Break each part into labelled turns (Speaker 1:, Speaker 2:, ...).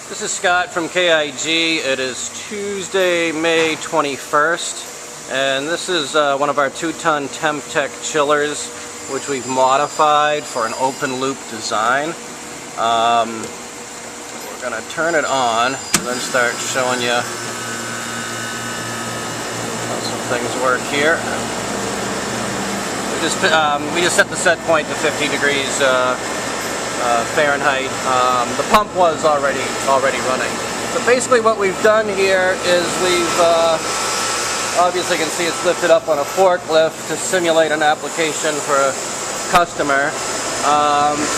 Speaker 1: This is Scott from KIG. It is Tuesday, May 21st, and this is one of our 2-ton Temptek chillers, which we've modified for an open loop design. We're going to turn it on and then start showing you how some things work here. We just set the set point to 50 degrees Fahrenheit. The pump was already running. So basically what we've done here is we've, obviously you can see it's lifted up on a forklift to simulate an application for a customer.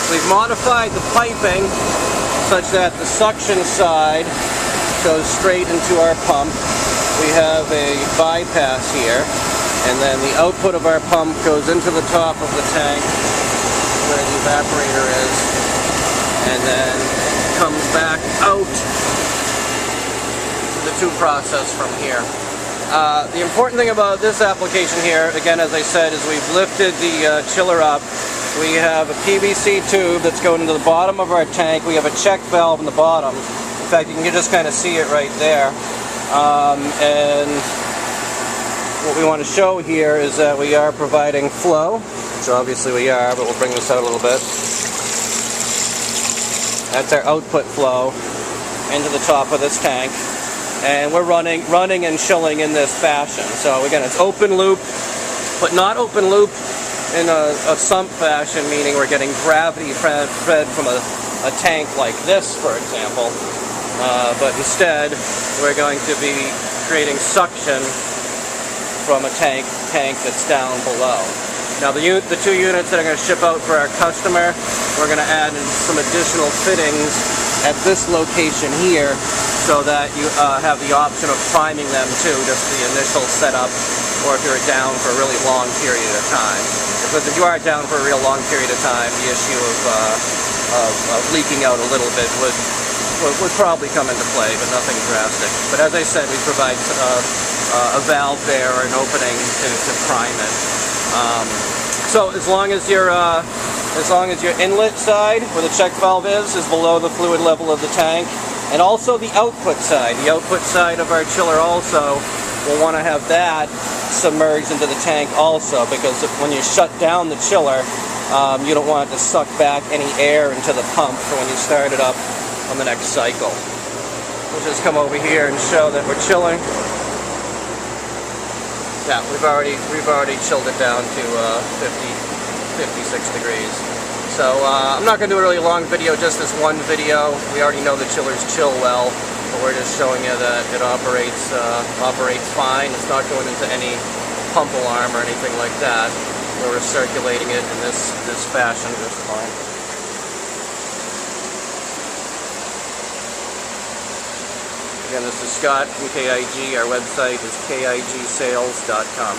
Speaker 1: We've modified the piping such that the suction side goes straight into our pump. We have a bypass here, and then the output of our pump goes into the top of the tank where the evaporator is, and then comes back out to the tube process from here. The important thing about this application here, again as I said, is we've lifted the chiller up. We have a PVC tube that's going into the bottom of our tank. We have a check valve in the bottom. In fact, you can just kind of see it right there. And what we want to show here is that we are providing flow, which obviously we are, but we'll bring this out a little bit. That's our output flow into the top of this tank, and we're running and chilling in this fashion. So again, it's open loop, but not open loop in a sump fashion, meaning we're getting gravity fed from a tank like this, for example, but instead we're going to be creating suction from a tank that's down below. Now the two units that are going to ship out for our customer, we're going to add in some additional fittings at this location here so that you have the option of priming them too, just the initial setup, or if you're down for a really long period of time. Because if you are down for a real long period of time, the issue of leaking out a little bit would probably come into play, but nothing drastic. But as I said, we provide a valve there, or an opening to prime it. So as long as your inlet side, where the check valve is below the fluid level of the tank, and also the output side of our chiller also, we'll want to have that submerged into the tank also, because when you shut down the chiller, you don't want it to suck back any air into the pump for when you start it up on the next cycle. We'll just come over here and show that we're chilling. Yeah, we've already chilled it down to 56 degrees. So I'm not going to do a really long video, just this one video. We already know the chillers chill well, but we're just showing you that it operates fine. It's not going into any pump alarm or anything like that. We're circulating it in this fashion just fine. Again, this is Scott from KIG. Our website is kigsales.com.